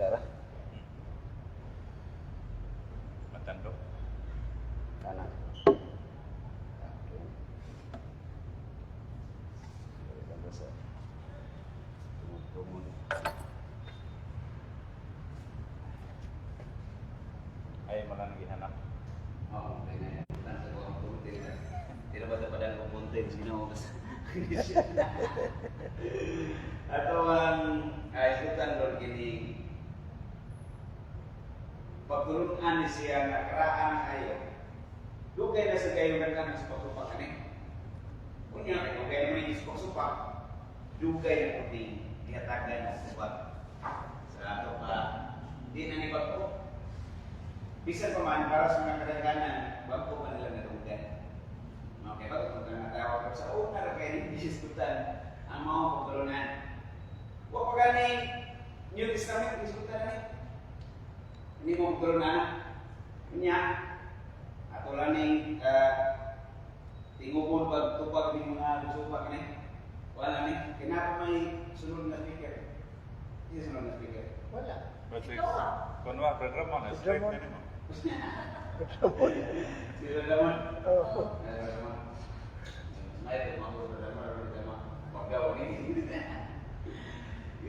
Tara. Matando. Kanan. Ay, malang gihanap. Oo, kaya nasa ko ang punting. Tira ba dapat ang punting? Sino mas? Ato ang isutan doon kini pagturunan ni siya na karaan kayo. Dugay na sa kayo nagkan sa pagsupak kani. Kunya kay dugay na may supak. Dugay na kundi tiyatagan sa supak. Sa ato pa di na ni pagko. Bisan pa man para sa mga kadaghanan, bago pa nila nadugay. Okay, bago kung natawag sa una na kayo ni diskutan ang mga pagturunan. Huwag pa gani New Testament diskutan na ini mo pagturunan niya ato laning tingubon pagtupag ng mga supak ni wala ni kinapa may sunod na speaker. Hindi sunod na speaker. Wala. But Ikaw ah. kunwa, Fred Ramon, straight Ramon. na naman. Sila naman. Oo. May tumawag sa naman ron sama paggaw ni.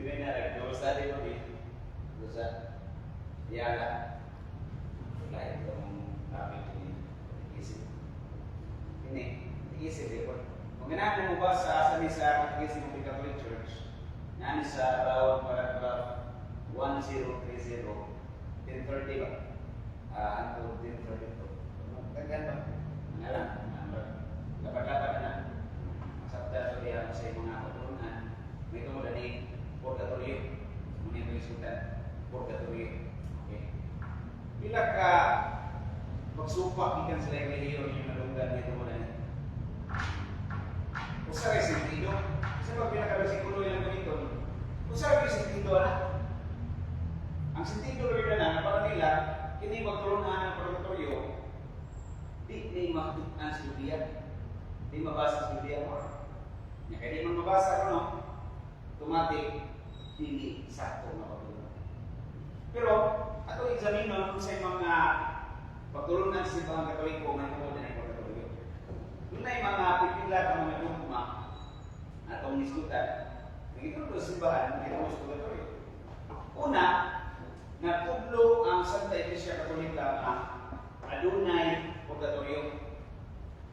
Yun na nagdusa din mo di. Dusa. Yala. Lain itong namin isip. Ini, isip din po. Kung ganahan mo ba sa sa isip ng Catholic Church, nani sa bawat paragraph 1030, 1030 ba? Until 1032. Magkagan ba? Ngalan, number. Dapat-dapat na. Masabda sa biya sa mga paturunan. May ito mo dani, purgatorio. Muna yung isutan, purgatorio. Okay. Bila ka magsupak ikan sa relihiyon yung nalunggan nito mo dani. Usa rin sentido. Kasi pag pinaka-versikulo yung ganito, usa rin sentido na. Ang sentido rin na para nila, kini magturunan ng purgatorio, di makatukan sa Biblia. Di mabasa sa Biblia mo. Kaya di man mabasa ko, no? Automatic, hindi sakto na pagturunan. Pero, ato examino kung sa mga pagturunan sa ibang Katoliko, may tungkol na yung purgatorio. Yun na yung mga pipila ng mga dogma na itong niskutan. Nagitulog sa simbahan, nagitulog sa purgatorio. Una, natublo ang Santa Iglesia Katolika na adunay purgatorio.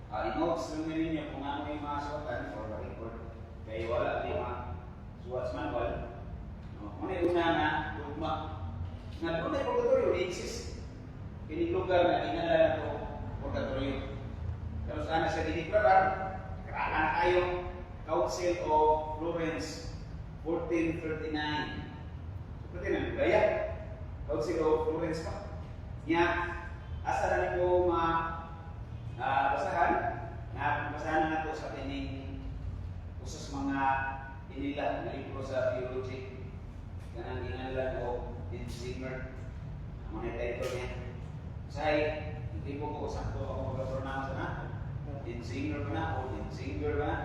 Inox lang ninyo kung ano yung mga suwatan or record. Kaya wala din mga suwats manual. Kung ano una na dogma na adunay purgatorio, exist. Kini lugar na inala na ito purgatorio. Pero sana siya diniklarar, karaan na tayo Council of Florence 1439. So, pwede na, gaya. Council of Florence pa. Niya, asa na nito basahan, na basahan na ito sa tining usas mga inila na libro sa theology. Kanang inalan o Dinsinger. Ang mga title niya. Say, hindi po ko sakto ako mag-pronounce na. Dinsinger ba na o Dinsinger ba na?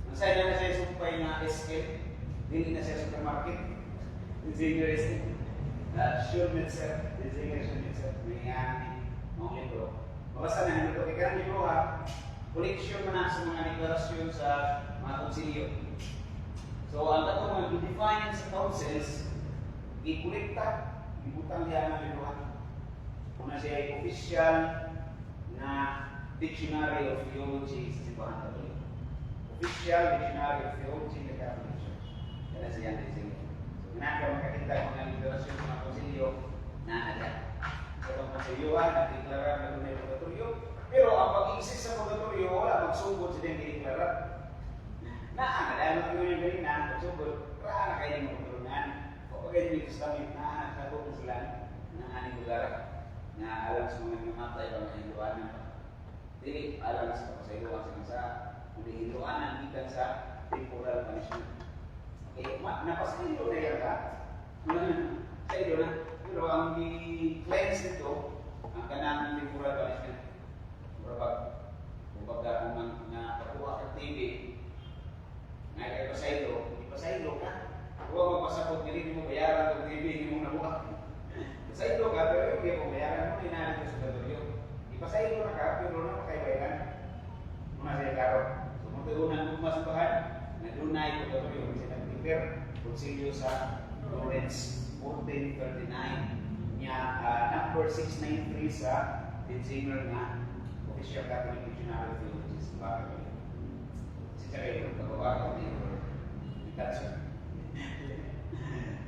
Masaya na siya sumpay na SL. Hindi na siya supermarket. Dinsinger SL. Schulmitzer, designation Schulmitzer, may mga libro. Mabasa na nito, kaya ang libro ha, koleksyon mo na sa mga deklarasyon sa mga konsilyo. So, ang dato mga to-define sa councils, i-kolekta, ibutang diyan ang libro ha. Una siya ay official na Dictionary of Theology sa Simbahan Katoliko. Official Dictionary of Theology ng Catholic Church. Yan siya ang design. Ginagawa makakita ko ng deklarasyon ng mga konsilyo na ada. Itong konsilyoan, nagdeklara na doon yung purgatorio. Pero ang pag-iisip sa purgatorio, wala magsugod sa din deklara. Nadaan mo yung galing na magsugod. Raan na kayo ng pagturunan. O pag yung Testament na nagsabot na sila ng aning lugar na alam sa mga namatay ba mga Hinduanan pa. Dili, alam sa kapasayluan sa kundi Hinduanan, ikan sa temporal punishment. Okay, napasaylo na yan ka. Saylo na. Pero ang i-cleanse nito, ang kanang temporal punishment. Kumbaga, kung napakuha ka TV, nga kayo pasaylo, ipasaylo ka. Huwag magpasabot, hindi mo bayaran ng TV, hindi mo nabuka. Luther, konsilyo sa Florence, 1439. Niya, number 693 sa Denzinger nga, Official Catholic Missionary Theologies. Si Chay, kabawa ko niyo, cancer.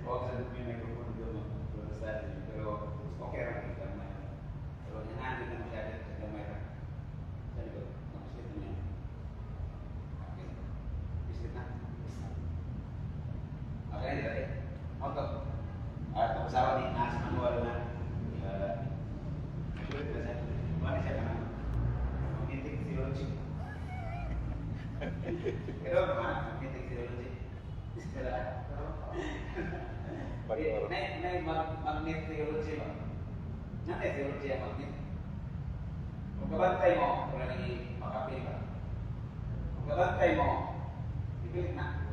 Huwag sa may microphone doon, pero okay lang kita naman. Pero nanganin na masyado sa gamay lang. Sa likod, mag-isip na niya. Okay. Isip na. Okay, dali. Oto. At kasawa ni Nas Manuel na nag-ulit na siya. Mali siya naman. Magnetic theology. Pero naman, magnetic theology. Magnet theology ba? Nanay theology ang magnet. Kung kabantay mo, wala nang makapil ka. Kung kabantay mo, ipilit na.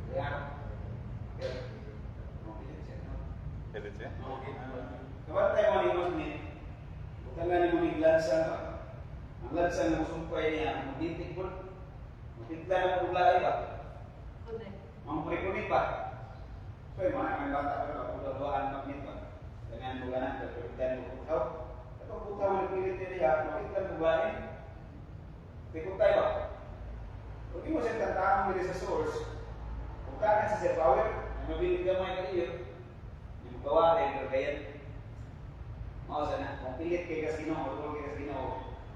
Kaya, Pwede siya? kabantay mo ni magnet, butangan mo ni glansan ba? Ang glansan na musumpay niya, ang magnetic po, magtitla na pagulay ba? Ang kulit-kulit ba? So, yung mga bata ko na pagdalawahan magnet ba? Dengan bukanan, pagkulitan mo butaw. Kapag butaw na pilit niya, makita mo ba eh? Tikot tayo ba? Kung di mo siya tantahan mo sa source, kung kakan sa Sir Power, ay mabiling gamay ka iyo, hindi mo gawa kayo kagayan. Mao sana, kung pilit kay Kasino, o kay Kasino,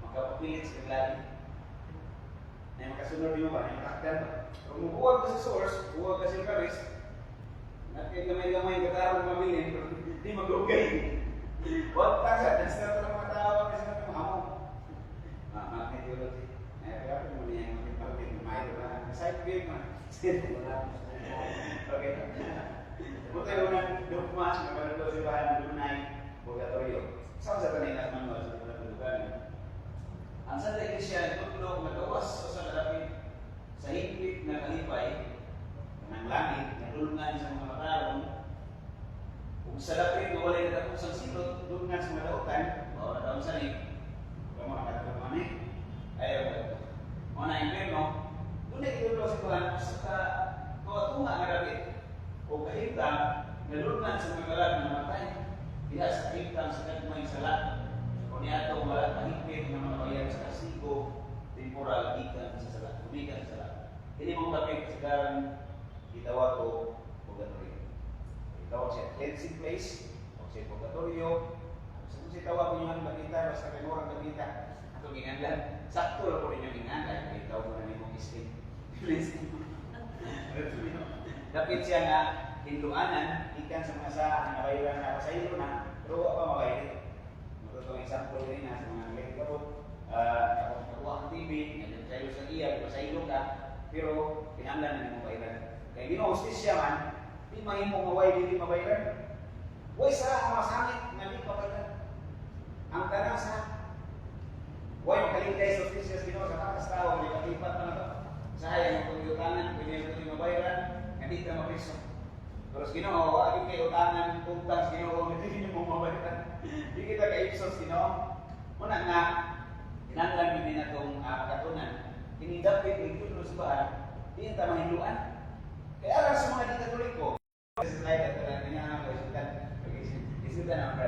magkapapilit sa lagi. Ay makasunod mo ba? Ay makakdan ba? Kung buwag ka sa source, buwag ka sa karis, at kay gamay-gamay ka tarong mabilin, hindi mag-ugay. Huwag ka sa, nasa ng mga tao, kasi na mga amo. Magnet theology. Kaya mo niya yung magnet, kumain ba? Side view man. Okay. Buti mo na dugmas, magkaroon si bahan dunay, purgatorio. Saan sa kanina manual sa pagkakulugan? Ang Santa Iglesia, tutulog na gawas sa kalapit sa higpit na kalipay ng langit, natulungan sa mga matarong. Kung sa lapit na walay na sa silot, tulungan sa mga dautan, o na daon sa lig, kung mga katrapan eh, ayaw ko ito. O na impirno, doon ay itulog sa Tuhan sa kawatunga ng rapit, o kahintang, natulungan sa mga kalag na matay, kaya sa kahintang sa kagmay sa lahat, o niya ito wala mahigpit na mga bayan sa kasigo, temporal, ikan sa salat, umikan sa salat. Ini mong lapit sekarang gitawag ko purgatorio. Itawag siya cleansing place, o siya purgatorio. Sa siya tawag ko yung bagita, basta kayo orang bagita. Ito gingandan. Sakto lang po rin yung gingandan. Itawag ko na ni mong isling. Lapit siya nga hinduanan, ikan sa mga saan, nabayuran na sa ilo na, pero pa makaili. Matutong example rin na sa mga nagay kapot. Kapag nakuha ang TV, nandiyan sa ilo sa iya, sa ilo ka, pero pinanglan na mo bayaran. Kaya gino-hostisya man, di mahimong maway, di mabayaran. Huwag sa mga sangit na di mabayaran. Ang tanang sa huwag makaligay sa hostisya sa Ginoo sa katas tao, may katipat na ito. Sayang kung iutangan, pwede ito di mabayaran, hindi ka mapriso. Pero sa Ginoo, huwag kayo utangan, puntas Ginoo, hindi mo mabayaran. Di kita ka-ipsos Ginoo. Muna nga, tinanglan din na itong katunan. Kinidapit ng tulong sa bahan, di yung tamang hinduan. Kaya alam sa mga di-Katoliko, sa slide at talagang nga, isutan ang